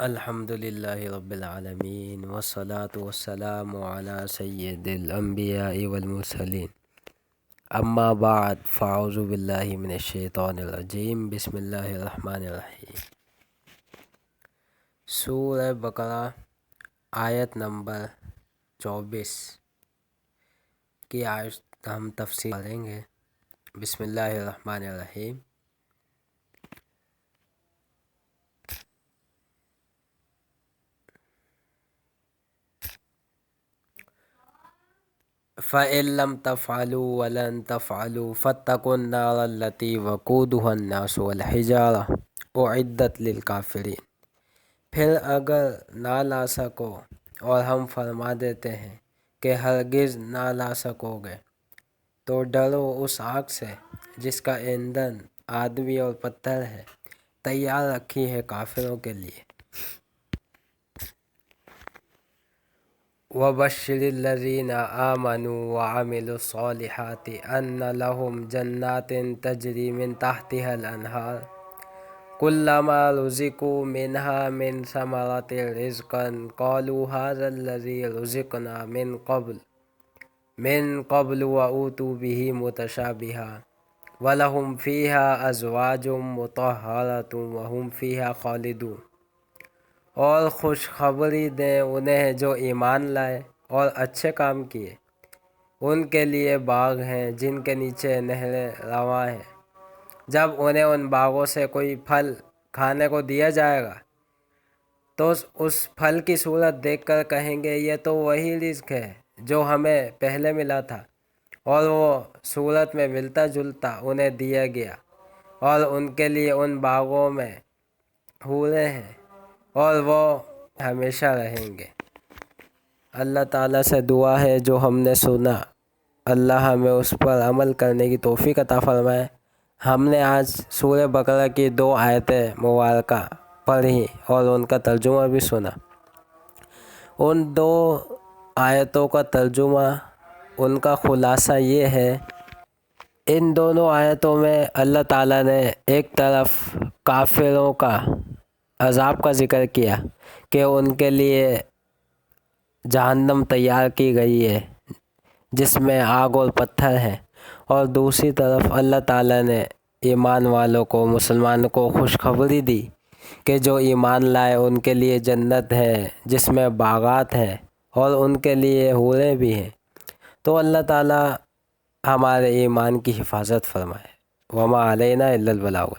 الحمد للہ رب العالمین والصلاة والسلام علی سید الانبیاء والمرسلین اما بعد فاعوذ باللہ من الشیطان الرجیم بسم اللہ الرحمن الرحیم۔ سورہ بقرہ آیت نمبر 24 کی آیت ہم تفسیر کریں گے۔ بسم اللہ الرحمن الرحیم۔ فَإِن لَّمْ تَفْعَلُوا وَلَن تَفْعَلُوا فَاتَّقُوا النَّارَ الَّتِي وَقُودُهَا النَّاسُ وَالْحِجَارَةُ أُعِدَّتْ لِلْكَافِرِينَ۔ پھر اگر نہ لا سکو اور ہم فرما دیتے ہیں کہ ہرگز نہ لا سکو گے تو ڈرو اس آگ سے جس کا ایندھن آدمی اور پتھر ہے، تیار رکھی ہے کافروں کے لیے۔ وَبَشِّرِ الَّذِينَ آمَنُوا وَعَمِلُوا الصَّالِحَاتِ أَنَّ لَهُمْ جَنَّاتٍ تَجْرِي مِن تَحْتِهَا الْأَنْهَارُ كُلَّمَا رُزِقُوا مِنْهَا مِن ثَمَرَةٍ رِزْقًا قَالُوا هَٰذَا الَّذِي رُزِقْنَا مِن قَبْلُ وَأُوتُوا بِهِ مُتَشَابِهًا وَلَهُمْ فِيهَا أَزْوَاجٌ مُّطَهَّرَةٌ وَهُمْ فِيهَا خَالِدُونَ۔ اور خوشخبری دیں انہیں جو ایمان لائے اور اچھے کام کیے، ان کے لیے باغ ہیں جن کے نیچے نہریں رواں ہیں۔ جب انہیں ان باغوں سے کوئی پھل کھانے کو دیا جائے گا تو اس پھل کی صورت دیکھ کر کہیں گے یہ تو وہی رزق ہے جو ہمیں پہلے ملا تھا، اور وہ صورت میں ملتا جلتا انہیں دیا گیا، اور ان کے لیے ان باغوں میں حوریں ہیں اور وہ ہمیشہ رہیں گے۔ اللہ تعالیٰ سے دعا ہے جو ہم نے سنا اللہ ہمیں اس پر عمل کرنے کی توفیق عطا فرمائے۔ ہم نے آج سورہ بقرہ کی 2 آیتیں مبارکہ پڑھی اور ان کا ترجمہ بھی سنا۔ ان 2 آیتوں کا ترجمہ، ان کا خلاصہ یہ ہے، ان دونوں آیتوں میں اللہ تعالیٰ نے ایک طرف کافروں کا عذاب کا ذکر کیا کہ ان کے لیے جہنم تیار کی گئی ہے جس میں آگ اور پتھر ہیں، اور دوسری طرف اللہ تعالیٰ نے ایمان والوں کو، مسلمانوں کو خوشخبری دی کہ جو ایمان لائے ان کے لیے جنت ہے جس میں باغات ہیں اور ان کے لیے حوریں بھی ہیں۔ تو اللہ تعالیٰ ہمارے ایمان کی حفاظت فرمائے۔ وما علینا الا البلاغ۔